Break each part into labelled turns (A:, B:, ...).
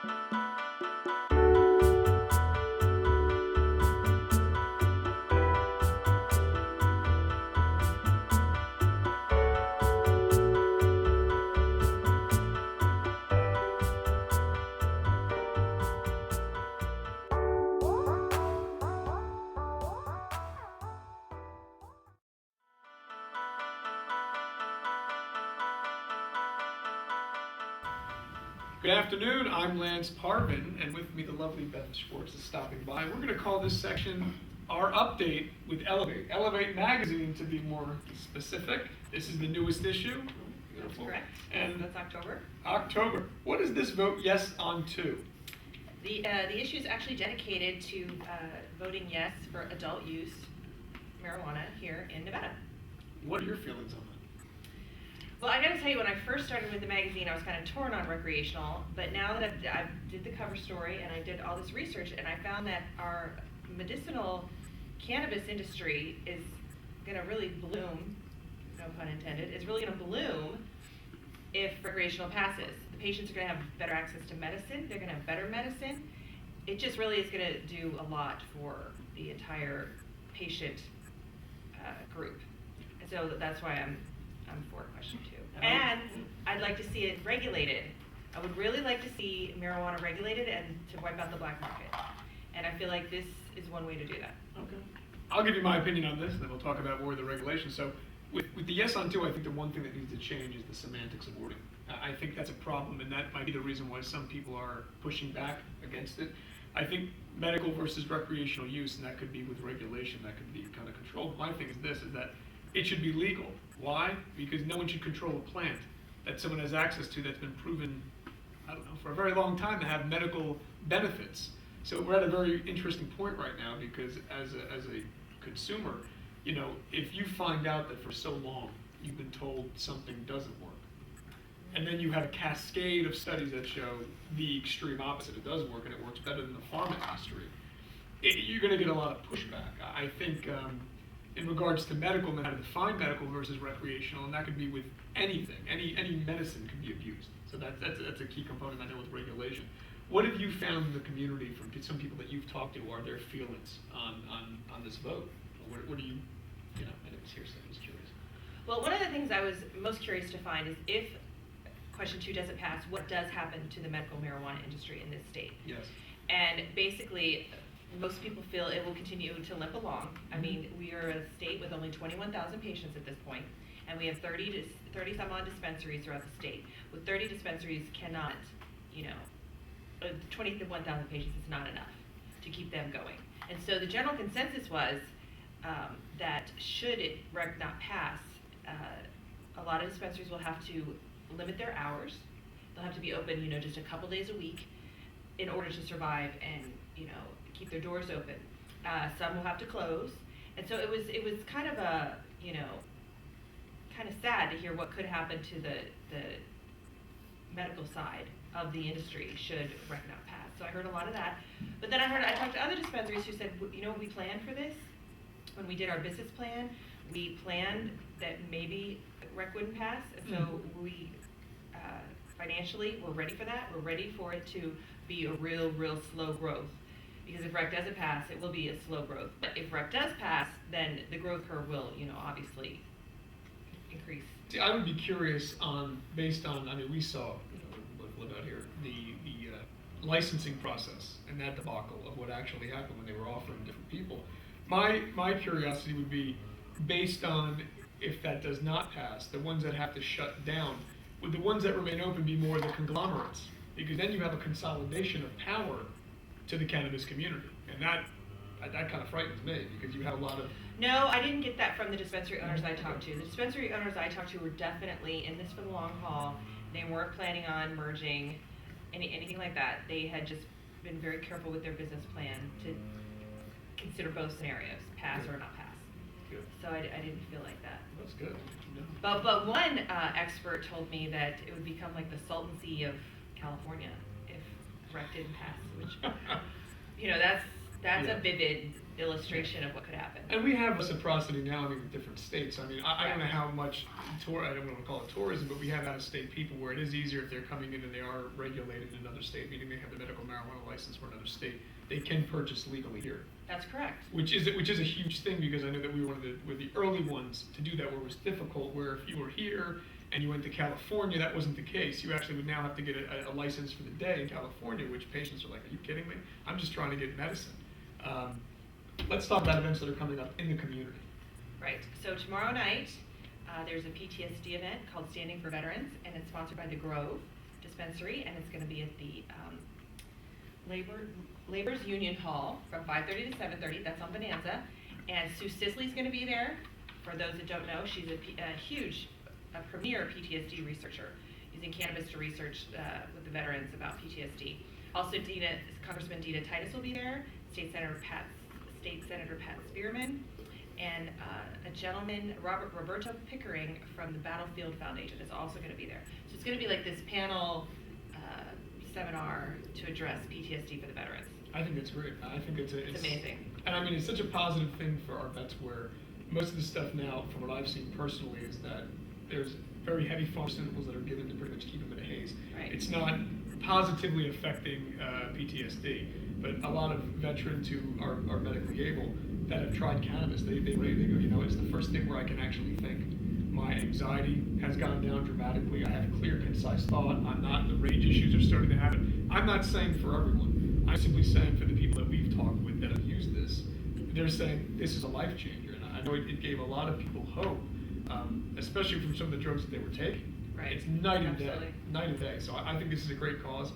A: Good afternoon, I'm Lance Parvin, and with me the lovely Beth Schwartz is stopping by. We're going to call this section our update with Elevate. Elevate magazine, to be more specific. This is the newest issue.
B: Beautiful. That's correct.
A: And
B: that's October.
A: October. What is this vote yes on to?
B: The issue is actually dedicated to voting yes for adult use marijuana here in Nevada.
A: What are your feelings on that?
B: Well, I got to tell you, when I first started with the magazine, I was kind of torn on recreational, but now that I did the cover story and I did all this research, and I found that our medicinal cannabis industry is going to really bloom, no pun intended, is really going to bloom if recreational passes. The patients are going to have better access to medicine, they're going to have better medicine. It just really is going to do a lot for the entire patient group. And so that's why I'm for question 2. And I'd like to see it regulated. I would really like to see marijuana regulated and to wipe out the black market. And I feel like this is one way to do that.
A: Okay. I'll give you my opinion on this, and then we'll talk about more of the regulations. So with the yes on to, I think the one thing that needs to change is the semantics of wording. I think that's a problem, and that might be the reason why some people are pushing back against it. I think medical versus recreational use, and that could be with regulation, that could be kind of controlled. My thing is this, is that it should be legal. Why? Because no one should control a plant that someone has access to that's been proven, I don't know, for a very long time to have medical benefits. So we're at a very interesting point right now, because as a consumer, you know, if you find out that for so long you've been told something doesn't work, and then you have a cascade of studies that show the extreme opposite, it does work and it works better than the pharma industry, you're going to get a lot of pushback. I think in regards to medical, how to define medical versus recreational, and that could be with anything, any medicine can be abused. So that's a key component, I know, with regulation. What have you found in the community from some people that you've talked to? Are their feelings on this vote? What do you know, and it was hearsay, I was curious.
B: Well, one of the things I was most curious to find is if question 2 doesn't pass, what does happen to the medical marijuana industry in this state?
A: Yes. And
B: basically, most people feel it will continue to limp along. I mean, we are a state with only 21,000 patients at this point, and we have 30 some odd dispensaries throughout the state. With 30 dispensaries cannot, 21,000 patients is not enough to keep them going. And so the general consensus was that should it not pass, a lot of dispensaries will have to limit their hours. They'll have to be open, just a couple days a week in order to survive and, keep their doors open. Some will have to close. And so it was kind of a, kind of sad to hear what could happen to the medical side of the industry should rec not pass. So I heard a lot of that. But then I talked to other dispensaries who said, we planned for this. When we did our business plan, we planned that maybe rec wouldn't pass. And so we financially, we're ready for that. We're ready for it to be a real slow growth. Because if rec doesn't pass, it will be a slow growth. But if rec does pass, then the growth curve will, obviously increase.
A: See, I would be curious based on, we saw, what out here, the licensing process and that debacle of what actually happened when they were offering different people. My curiosity would be, based on if that does not pass, the ones that have to shut down, would the ones that remain open be more the conglomerates? Because then you have a consolidation of power to the cannabis community, and that kind of frightens me, because you have a lot of...
B: No, I didn't get that from the dispensary owners I talked to. The dispensary owners I talked to were definitely in this for the long haul. They weren't planning on merging, anything like that. They had just been very careful with their business plan to consider both scenarios, pass or not pass.
A: Good.
B: So I didn't feel like that.
A: That's good.
B: But one expert told me that it would become like the Salton Sea of California if rec didn't pass, which, that's a vivid illustration of what could happen.
A: And we have reciprocity now, I mean, with different states. I mean, I don't know how much I don't want to call it tourism, but we have out-of-state people where it is easier if they're coming in and they are regulated in another state, meaning they have the medical marijuana license for another state. They can purchase legally here.
B: That's correct.
A: Which is a huge thing, because I know that we were were the early ones to do that, where it was difficult, where if you were here and you went to California, that wasn't the case. You actually would now have to get a license for the day in California, which patients are like, are you kidding me? I'm just trying to get medicine. Let's talk about events that are coming up in the community.
B: Right. So tomorrow night, there's a PTSD event called Standing for Veterans, and it's sponsored by the Grove Dispensary, and it's going to be at the Labor's Union Hall from 5:30 to 7:30. That's on Bonanza. And Sue Sisley's going to be there. For those that don't know, she's a premier PTSD researcher, using cannabis to research with the veterans about PTSD. Also, Congressman Dina Titus will be there. State Senator Pat Spearman, and a gentleman, Roberto Pickering from the Battlefield Foundation, is also going to be there. So it's going to be like this panel seminar to address PTSD for the veterans.
A: I think it's great. I think it's
B: amazing.
A: And I mean, it's such a positive thing for our vets, where most of the stuff now, from what I've seen personally, is that there's very heavy pharmaceuticals that are given to pretty much keep them in a haze.
B: Right.
A: It's not positively affecting PTSD, but a lot of veterans who are medically able that have tried cannabis, they go, you know, it's the first thing where I can actually think. My anxiety has gone down dramatically. I have clear, concise thought. The rage issues are starting to happen. I'm not saying for everyone. I'm simply saying for the people that we've talked with that have used this, they're saying this is a life changer. And I know it gave a lot of people hope, especially from some of the drugs that they were taking.
B: Right.
A: It's night and
B: Absolutely.
A: day, night and day. So I think this is a great cause.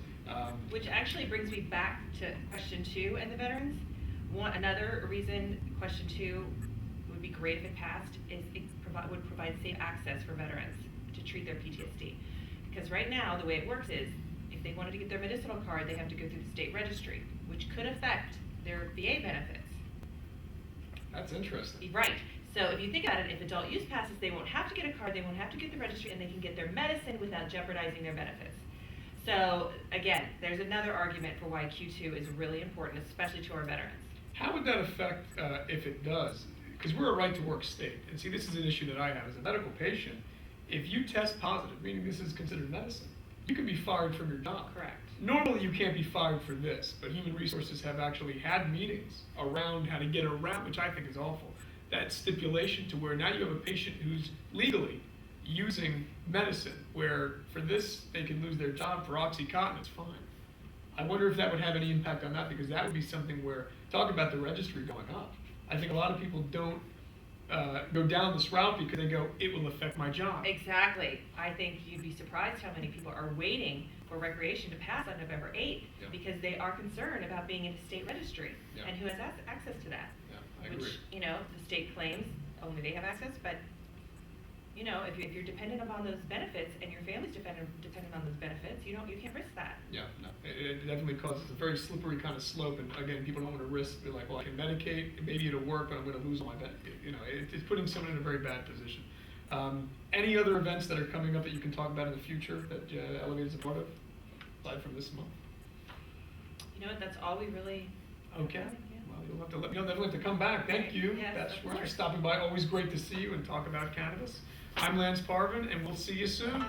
B: Which actually brings me back to question 2 and the veterans. Another reason question 2 would be great if it passed is it would provide safe access for veterans to treat their PTSD. Because right now, the way it works is, if they wanted to get their medicinal card, they have to go through the state registry, which could affect their VA benefits.
A: That's interesting.
B: Right. So if you think about it, if adult use passes, they won't have to get a card, they won't have to get the registry, and they can get their medicine without jeopardizing their benefits. So again, there's another argument for why Q2 is really important, especially to our veterans.
A: How would that affect if it does? Because we're a right-to-work state. And see, this is an issue that I have as a medical patient. If you test positive, meaning this is considered medicine, you can be fired from your job.
B: Correct.
A: Normally, you can't be fired for this, but Human Resources have actually had meetings around how to get around, which I think is awful, that stipulation to where now you have a patient who's legally using medicine, where for this, they can lose their job. For OxyContin, it's fine. I wonder if that would have any impact on that, because that would be something where, talk about the registry going up. I think a lot of people don't go down this route because they go, it will affect my job.
B: Exactly. I think you'd be surprised how many people are waiting for recreation to pass on November 8th because they are concerned about being in a state registry and who has access to that.
A: Yeah, I agree.
B: Which, you know, the state claims only they have access, but you know, if you're dependent upon those benefits and your family's dependent on those benefits, you can't risk that.
A: Yeah, no, it definitely causes a very slippery kind of slope, and again, people don't want to risk. They're like, well, I can medicate, maybe it'll work, but I'm going to lose all my benefit. You know, it's putting someone in a very bad position. Any other events that are coming up that you can talk about in the future that Elevate is a part of, aside from this month?
B: You know what? That's all we really.
A: Okay.
B: Yeah.
A: Well, you'll have to let me know. Definitely have to come back. Thank you,
B: Yes,
A: Beth
B: of
A: Schwartz, for
B: course.
A: stopping by. Always great to see you and talk about cannabis. I'm Lance Parvin, and we'll see you soon.